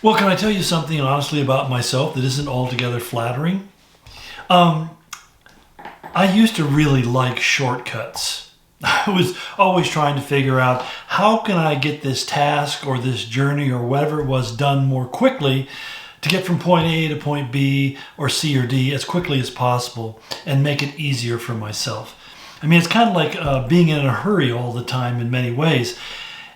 Well, can I tell you something honestly about myself that isn't altogether flattering? Um, I used to really like shortcuts. I was always trying to figure out how can I get this task or this journey or whatever it was done more quickly to get from point A to point B or C or D as quickly as possible and make it easier for myself. I mean, it's kind of like being in a hurry all the time in many ways.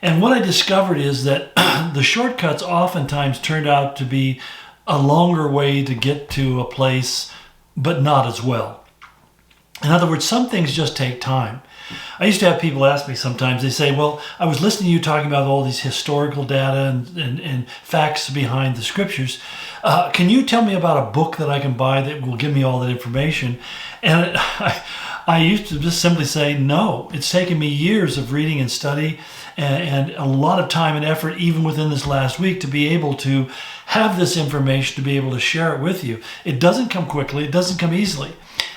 And what I discovered is that the shortcuts oftentimes turned out to be a longer way to get to a place, but not as well. In other words, some things just take time. I used to have people ask me sometimes, they say, well, I was listening to you talking about all these historical data and facts behind the scriptures. Can you tell me about a book that I can buy that will give me all that information? And I used to just simply say, no, it's taken me years of reading and study and a lot of time and effort, even within this last week, to be able to have this information, to be able to share it with you. It doesn't come quickly. It doesn't come easily.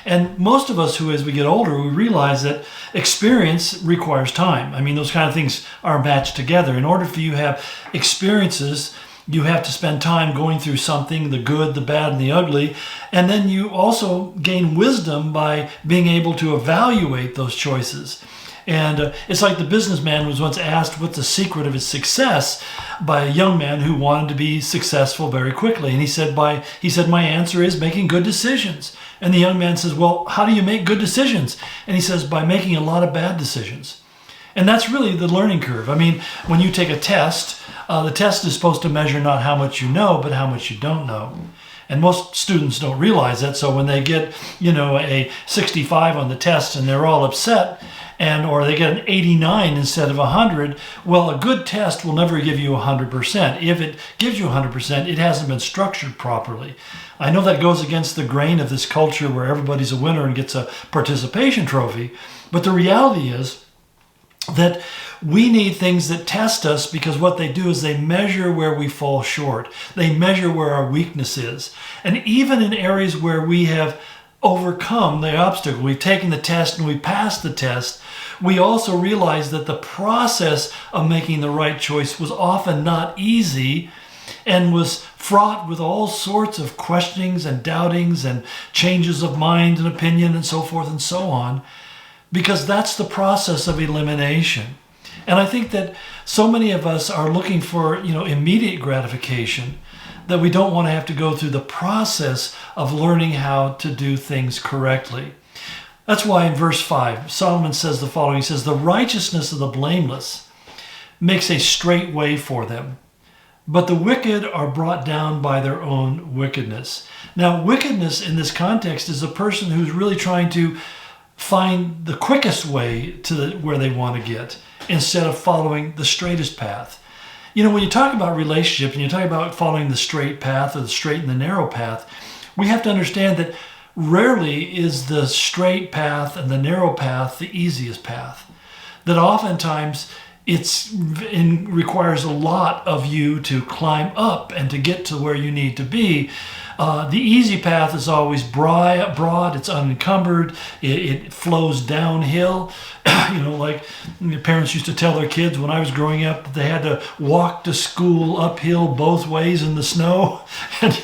And most of us who, as we get older, we realize that experience requires time. I mean, those kind of things are matched together. In order for you to have experiences, you have to spend time going through something, the good, the bad, and the ugly. And then you also gain wisdom by being able to evaluate those choices. And it's like the businessman was once asked what's the secret of his success by a young man who wanted to be successful very quickly. And he said, my answer is making good decisions. And the young man says, well, how do you make good decisions? And he says, by making a lot of bad decisions. And that's really the learning curve. I mean, when you take a test, the test is supposed to measure not how much you know, but how much you don't know. And most students don't realize that. So when they get, a 65 on the test and they're all upset, or they get an 89 instead of 100, well, a good test will never give you 100%. If it gives you 100%, it hasn't been structured properly. I know that goes against the grain of this culture where everybody's a winner and gets a participation trophy, but the reality is that we need things that test us, because what they do is they measure where we fall short. They measure where our weakness is. And even in areas where we have overcome the obstacle, we've taken the test and we passed the test, we also realize that the process of making the right choice was often not easy and was fraught with all sorts of questionings and doubtings and changes of mind and opinion and so forth and so on, because that's the process of elimination. And I think that so many of us are looking for, immediate gratification, that we don't want to have to go through the process of learning how to do things correctly. That's why in verse 5, Solomon says the following. He says, the righteousness of the blameless makes a straight way for them, but the wicked are brought down by their own wickedness. Now, wickedness in this context is a person who's really trying to find the quickest way to where they want to get instead of following the straightest path. When you talk about relationships and you talk about following the straight path or the straight and the narrow path, we have to understand that rarely is the straight path and the narrow path the easiest path. That oftentimes it requires a lot of you to climb up and to get to where you need to be. The easy path is always broad, it's unencumbered, it flows downhill. Like parents used to tell their kids when I was growing up that they had to walk to school uphill both ways in the snow. And,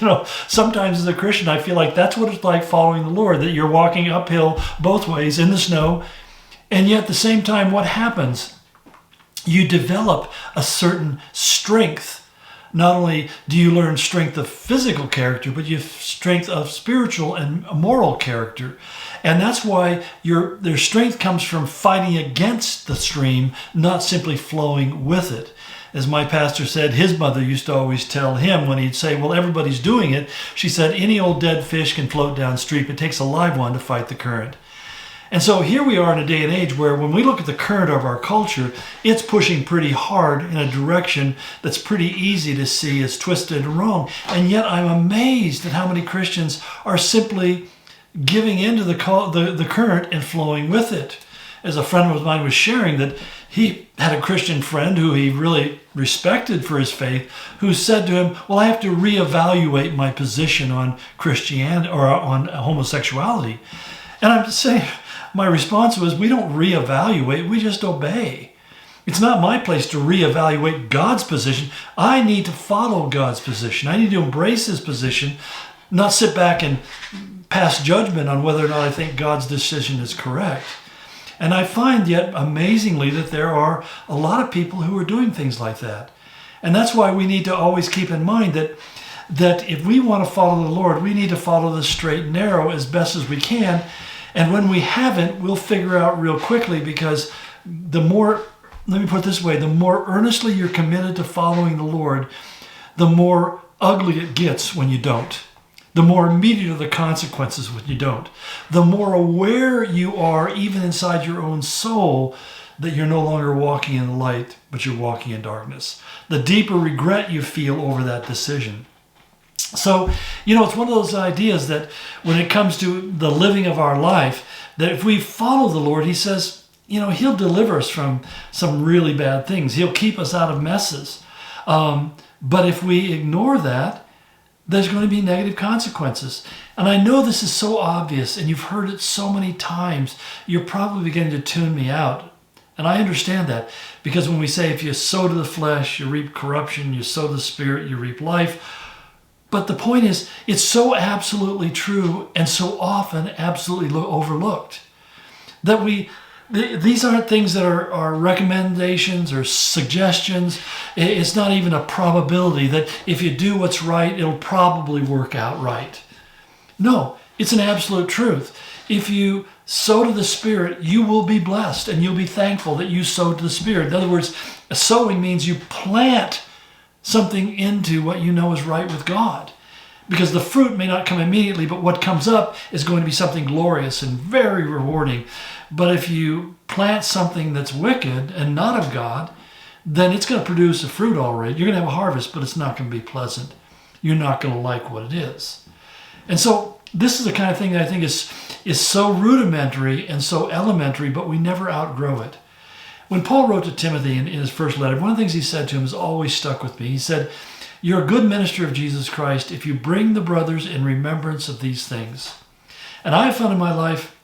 sometimes as a Christian, I feel like that's what it's like following the Lord, that you're walking uphill both ways in the snow. And yet at the same time, what happens? You develop a certain strength. Not only do you learn strength of physical character, but you have strength of spiritual and moral character. And that's why their strength comes from fighting against the stream, not simply flowing with it. As my pastor said, his mother used to always tell him when he'd say, well, everybody's doing it. She said, any old dead fish can float downstream. It takes a live one to fight the current. And so here we are in a day and age where when we look at the current of our culture, it's pushing pretty hard in a direction that's pretty easy to see as twisted and wrong. And yet I'm amazed at how many Christians are simply giving into the current and flowing with it. As a friend of mine was sharing that he had a Christian friend who he really respected for his faith, who said to him, well, I have to reevaluate my position on Christianity or on homosexuality. And I'm just saying, my response was, we don't reevaluate, we just obey. It's not my place to reevaluate God's position. I need to follow God's position. I need to embrace his position, not sit back and pass judgment on whether or not I think God's decision is correct. And I find yet amazingly that there are a lot of people who are doing things like that. And that's why we need to always keep in mind that if we want to follow the Lord, we need to follow the straight and narrow as best as we can. And when we haven't, we'll figure out real quickly, because the more, let me put it this way, the more earnestly you're committed to following the Lord, the more ugly it gets when you don't. The more immediate are the consequences when you don't. The more aware you are, even inside your own soul, that you're no longer walking in the light, but you're walking in darkness. The deeper regret you feel over that decision. So, it's one of those ideas that when it comes to the living of our life, that if we follow the Lord, he says, he'll deliver us from some really bad things. He'll keep us out of messes. But if we ignore that, there's going to be negative consequences. And I know this is so obvious, and you've heard it so many times, you're probably beginning to tune me out. And I understand that, because when we say if you sow to the flesh, you reap corruption, you sow to the spirit, you reap life. But the point is, it's so absolutely true and so often absolutely overlooked that these aren't things that are recommendations or suggestions. It's not even a probability that if you do what's right, it'll probably work out right. No, it's an absolute truth. If you sow to the Spirit, you will be blessed, and you'll be thankful that you sowed to the Spirit. In other words, sowing means you plant something into what you know is right with God. Because the fruit may not come immediately, but what comes up is going to be something glorious and very rewarding. But if you plant something that's wicked and not of God, then it's going to produce a fruit already. You're going to have a harvest, but it's not going to be pleasant. You're not going to like what it is. And so this is the kind of thing that I think is so rudimentary and so elementary, but we never outgrow it. When Paul wrote to Timothy in his first letter, one of the things he said to him has always stuck with me. He said, "You're a good minister of Jesus Christ if you bring the brothers in remembrance of these things." And I have found in my life,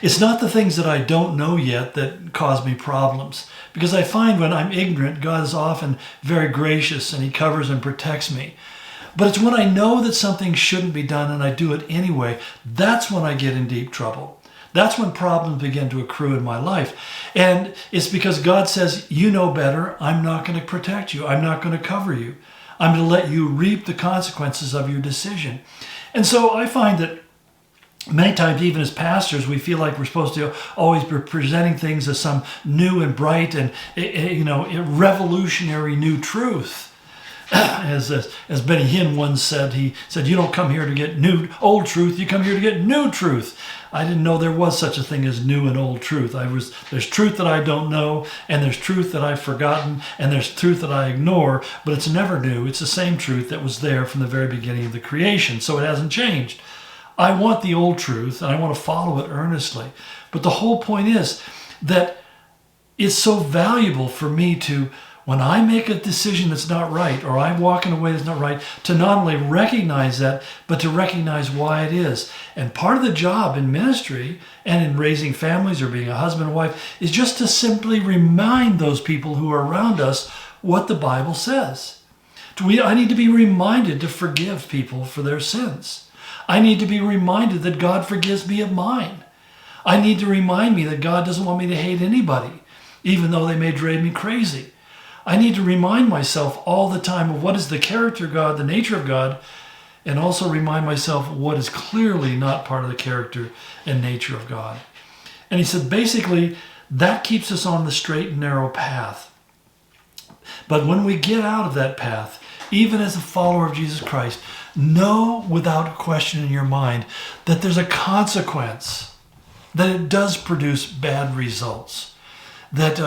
it's not the things that I don't know yet that cause me problems. Because I find when I'm ignorant, God is often very gracious and he covers and protects me. But it's when I know that something shouldn't be done and I do it anyway, that's when I get in deep trouble. That's when problems begin to accrue in my life. And it's because God says, you know better. I'm not going to protect you. I'm not going to cover you. I'm going to let you reap the consequences of your decision. And so I find that many times, even as pastors, we feel like we're supposed to always be presenting things as some new and bright and revolutionary new truth. As Benny Hinn once said, he said, "You don't come here to get old truth. You come here to get new truth." I didn't know there was such a thing as new and old truth. There's truth that I don't know, and there's truth that I've forgotten, and there's truth that I ignore, but it's never new. It's the same truth that was there from the very beginning of the creation, so it hasn't changed. I want the old truth, and I want to follow it earnestly. But the whole point is that it's so valuable for me to, when I make a decision that's not right, or I walk in a way that's not right, to not only recognize that, but to recognize why it is. And part of the job in ministry and in raising families or being a husband and wife is just to simply remind those people who are around us what the Bible says. I need to be reminded to forgive people for their sins. I need to be reminded that God forgives me of mine. I need to remind me that God doesn't want me to hate anybody, even though they may drive me crazy. I need to remind myself all the time of what is the character of God, the nature of God, and also remind myself what is clearly not part of the character and nature of God. And he said, basically, that keeps us on the straight and narrow path. But when we get out of that path, even as a follower of Jesus Christ, know without question in your mind that there's a consequence, that it does produce bad results. That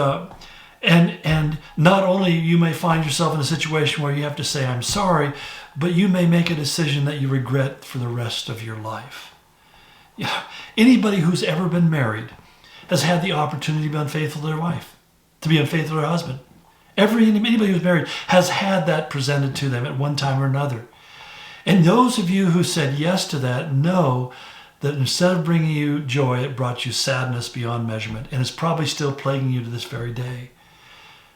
and not only you may find yourself in a situation where you have to say, I'm sorry, but you may make a decision that you regret for the rest of your life. Yeah. Anybody who's ever been married has had the opportunity to be unfaithful to their wife, to be unfaithful to their husband. Anybody who's married has had that presented to them at one time or another. And those of you who said yes to that know that instead of bringing you joy, it brought you sadness beyond measurement, and it's probably still plaguing you to this very day.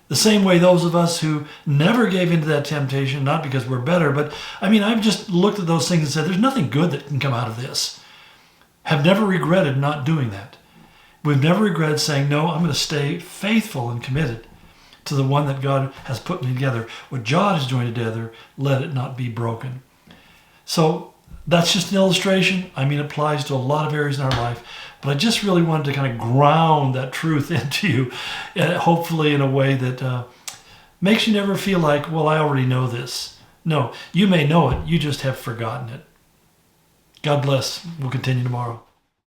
The same way those of us who never gave into that temptation, not because we're better, but I've just looked at those things and said, there's nothing good that can come out of this. Have never regretted not doing that. We've never regretted saying, no, I'm going to stay faithful and committed to the one that God has put me together. What God has joined together, let it not be broken. So that's just an illustration. It applies to a lot of areas in our life. But I just really wanted to kind of ground that truth into you, hopefully in a way that makes you never feel like, well, I already know this. No, you may know it. You just have forgotten it. God bless. We'll continue tomorrow.